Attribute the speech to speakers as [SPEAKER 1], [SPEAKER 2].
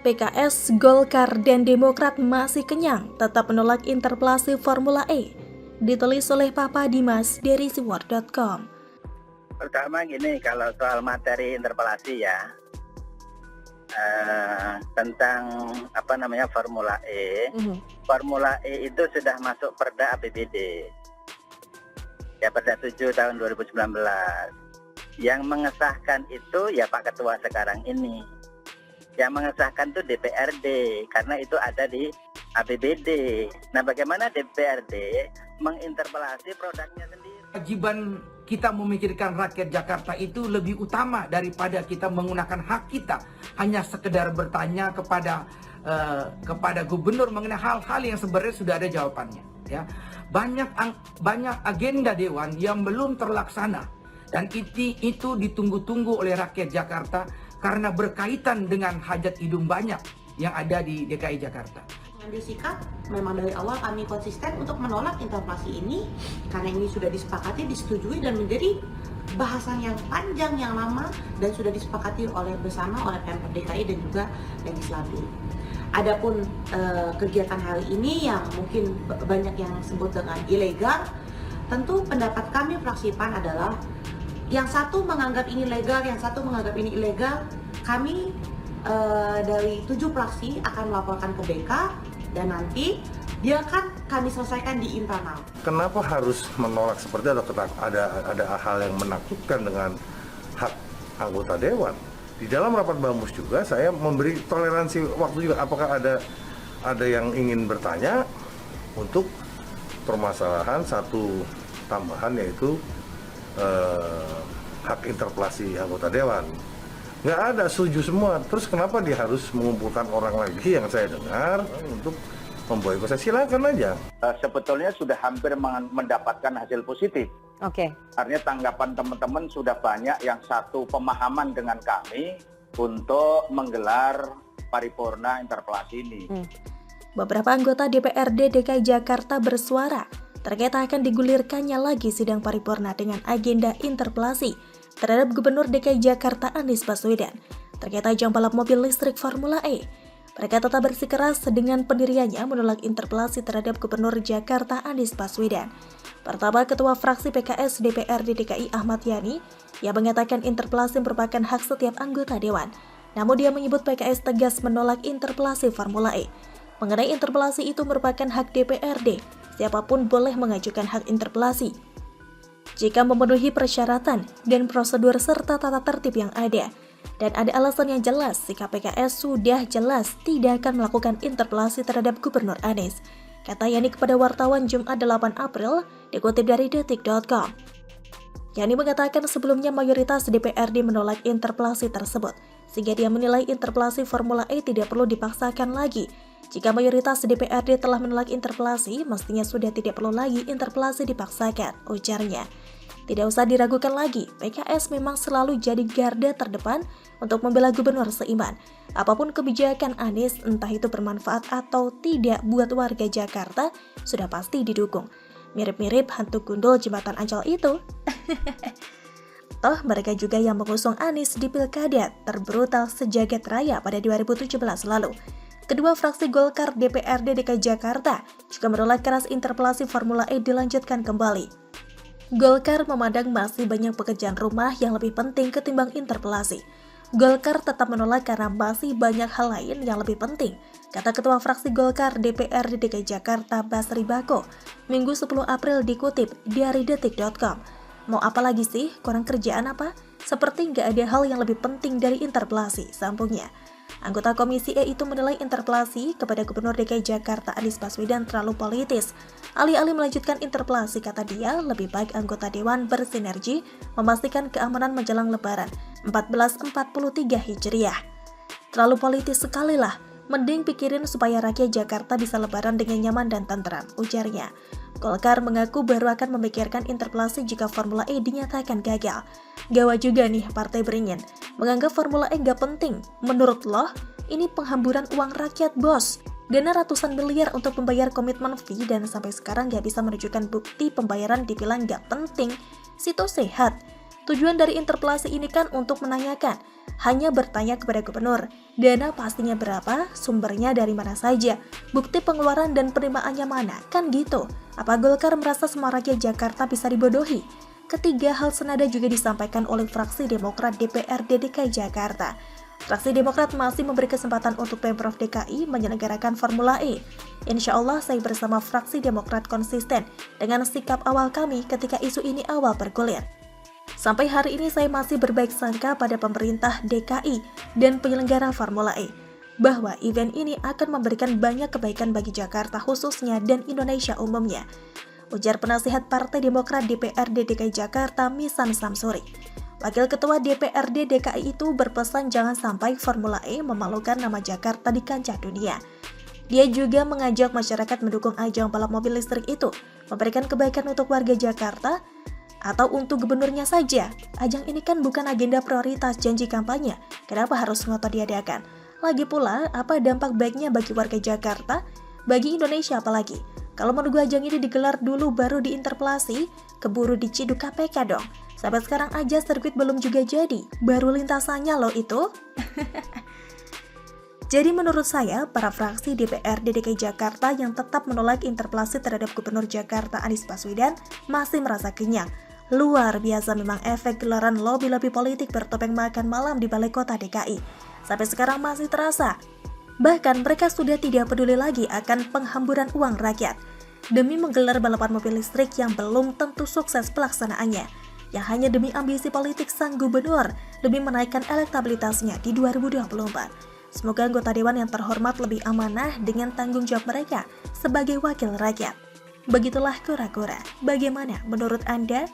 [SPEAKER 1] PKS, Golkar, dan Demokrat masih kenyang tetap menolak interpelasi Formula E. Ditulis oleh Papa Dimas dari siwar.com.
[SPEAKER 2] Pertama gini, kalau soal materi interpelasi ya, tentang Formula E. Formula E itu sudah masuk Perda APBD. Ya, Perda 7 tahun 2019. Yang mengesahkan itu ya Pak Ketua sekarang ini. Yang mengesahkan itu DPRD, karena itu ada di APBD. Nah, bagaimana DPRD menginterpelasi produknya sendiri?
[SPEAKER 3] Kewajiban kita memikirkan rakyat Jakarta itu lebih utama daripada kita menggunakan hak kita hanya sekedar bertanya kepada gubernur mengenai hal-hal yang sebenarnya sudah ada jawabannya. Ya, banyak agenda dewan yang belum terlaksana dan itu ditunggu-tunggu oleh rakyat Jakarta karena berkaitan dengan hajat hidup banyak yang ada di DKI Jakarta.
[SPEAKER 4] Mengambil sikap, memang dari awal kami konsisten untuk menolak interpelasi ini karena ini sudah disepakati, disetujui dan menjadi bahasan yang panjang, yang lama dan sudah disepakati bersama oleh Pemprov DKI dan juga legislatif. Adapun kegiatan hari ini yang mungkin banyak yang sebut dengan ilegal, tentu pendapat kami fraksi PAN adalah yang satu menganggap ini legal, yang satu menganggap ini ilegal. Kami dari 7 fraksi akan melaporkan ke BK dan nanti dia akan kami selesaikan di internal.
[SPEAKER 5] Kenapa harus menolak seperti ada hal yang menakutkan dengan hak anggota dewan? Di dalam rapat Bamus juga saya memberi toleransi waktu juga. Apakah ada yang ingin bertanya untuk permasalahan satu tambahan yaitu hak interpelasi anggota dewan? Nggak ada, setuju semua. Terus kenapa dia harus mengumpulkan orang lagi yang saya dengar untuk memboikot? Saya silakan aja.
[SPEAKER 2] Sebetulnya sudah hampir mendapatkan hasil positif.
[SPEAKER 6] Oke.
[SPEAKER 2] Artinya tanggapan teman-teman sudah banyak yang satu pemahaman dengan kami untuk menggelar paripurna interpelasi ini.
[SPEAKER 1] Beberapa anggota DPRD DKI Jakarta bersuara terkait akan digulirkannya lagi sidang paripurna dengan agenda interpelasi terhadap Gubernur DKI Jakarta Anies Baswedan terkait ajang balap mobil listrik Formula E. Mereka tetap bersikeras dengan pendiriannya menolak interpelasi terhadap Gubernur Jakarta Anies Baswedan. Pertama, Ketua Fraksi PKS DPRD DKI Ahmad Yani yang mengatakan interpelasi merupakan hak setiap anggota dewan. Namun dia menyebut PKS tegas menolak interpelasi Formula E. Mengenai interpelasi itu merupakan hak DPRD. Siapapun boleh mengajukan hak interpelasi jika memenuhi persyaratan dan prosedur serta tata tertib yang ada. Dan ada alasan yang jelas, sikap PKS sudah jelas tidak akan melakukan interpelasi terhadap Gubernur Anies, kata Yani kepada wartawan Jumat 8 April, dikutip dari detik.com. Yani mengatakan sebelumnya mayoritas DPRD menolak interpelasi tersebut, sehingga dia menilai interpelasi Formula E tidak perlu dipaksakan lagi. Jika mayoritas DPRD telah menolak interpelasi, mestinya sudah tidak perlu lagi interpelasi dipaksakan, ujarnya. Tidak usah diragukan lagi, PKS memang selalu jadi garda terdepan untuk membela gubernur seiman. Apapun kebijakan Anies, entah itu bermanfaat atau tidak buat warga Jakarta, sudah pasti didukung. Mirip-mirip hantu gundul jembatan Ancol itu. Toh mereka juga yang mengusung Anies di pilkada terbrutal sejagat raya pada 2017 lalu. Kedua fraksi Golkar DPRD DKI Jakarta juga menolak keras interpelasi Formula E dilanjutkan kembali. Golkar memandang masih banyak pekerjaan rumah yang lebih penting ketimbang interpelasi. Golkar tetap menolak karena masih banyak hal lain yang lebih penting, kata Ketua Fraksi Golkar DPRD DKI Jakarta Basri Bako, Minggu 10 April dikutip dari detik.com. Mau apa lagi sih? Kurang kerjaan apa? Seperti nggak ada hal yang lebih penting dari interpelasi, sambungnya. Anggota Komisi E itu menilai interpelasi kepada Gubernur DKI Jakarta Anies Baswedan terlalu politis. Alih-alih melanjutkan interpelasi, kata dia, lebih baik anggota Dewan bersinergi memastikan keamanan menjelang Lebaran 1443 Hijriah. Terlalu politis sekali lah, mending pikirin supaya rakyat Jakarta bisa Lebaran dengan nyaman dan tentram, ujarnya. Golkar mengaku baru akan memikirkan interpelasi jika Formula E dinyatakan gagal. Gawat juga nih Partai Beringin, menganggap Formula E gak penting. Menurut lo, ini penghamburan uang rakyat bos. Dana ratusan miliar untuk membayar komitmen fee dan sampai sekarang gak bisa menunjukkan bukti pembayaran dibilang gak penting. Situ sehat. Tujuan dari interpelasi ini kan untuk menanyakan, hanya bertanya kepada gubernur, dana pastinya berapa, sumbernya dari mana saja, bukti pengeluaran dan penerimaannya mana, kan gitu. Apa Golkar merasa semua rakyat Jakarta bisa dibodohi? Ketiga hal senada juga disampaikan oleh fraksi Demokrat DPRD DKI Jakarta. Fraksi Demokrat masih memberi kesempatan untuk Pemprov DKI menyelenggarakan Formula E. Insya Allah saya bersama fraksi Demokrat konsisten dengan sikap awal kami ketika isu ini awal bergulir. Sampai hari ini saya masih berbaik sangka pada pemerintah DKI dan penyelenggara Formula E, bahwa event ini akan memberikan banyak kebaikan bagi Jakarta khususnya dan Indonesia umumnya, ujar penasihat Partai Demokrat DPRD DKI Jakarta Misan Samsuri. Wakil Ketua DPRD DKI itu berpesan jangan sampai Formula E memalukan nama Jakarta di kancah dunia. Dia juga mengajak masyarakat mendukung ajang balap mobil listrik itu, memberikan kebaikan untuk warga Jakarta, atau untuk gubernurnya saja. Ajang ini kan bukan agenda prioritas janji kampanye, kenapa harus ngotot diadakan? Lagi pula, apa dampak baiknya bagi warga Jakarta? Bagi Indonesia apalagi? Kalau menunggu ajang ini digelar dulu baru diinterpelasi, keburu diciduk KPK dong. Sampai sekarang aja sirkuit belum juga jadi, baru lintasannya loh itu. Jadi menurut saya, para fraksi DPRD DKI Jakarta yang tetap menolak interpelasi terhadap Gubernur Jakarta Anies Baswedan masih merasa kenyang. Luar biasa memang efek gelaran lobi-lobi politik bertopeng makan malam di balai kota DKI. Sampai sekarang masih terasa. Bahkan mereka sudah tidak peduli lagi akan penghamburan uang rakyat demi menggelar balapan mobil listrik yang belum tentu sukses pelaksanaannya, yang hanya demi ambisi politik sang gubernur demi menaikkan elektabilitasnya di 2024. Semoga anggota dewan yang terhormat lebih amanah dengan tanggung jawab mereka sebagai wakil rakyat. Begitulah kura-kura. Bagaimana menurut Anda?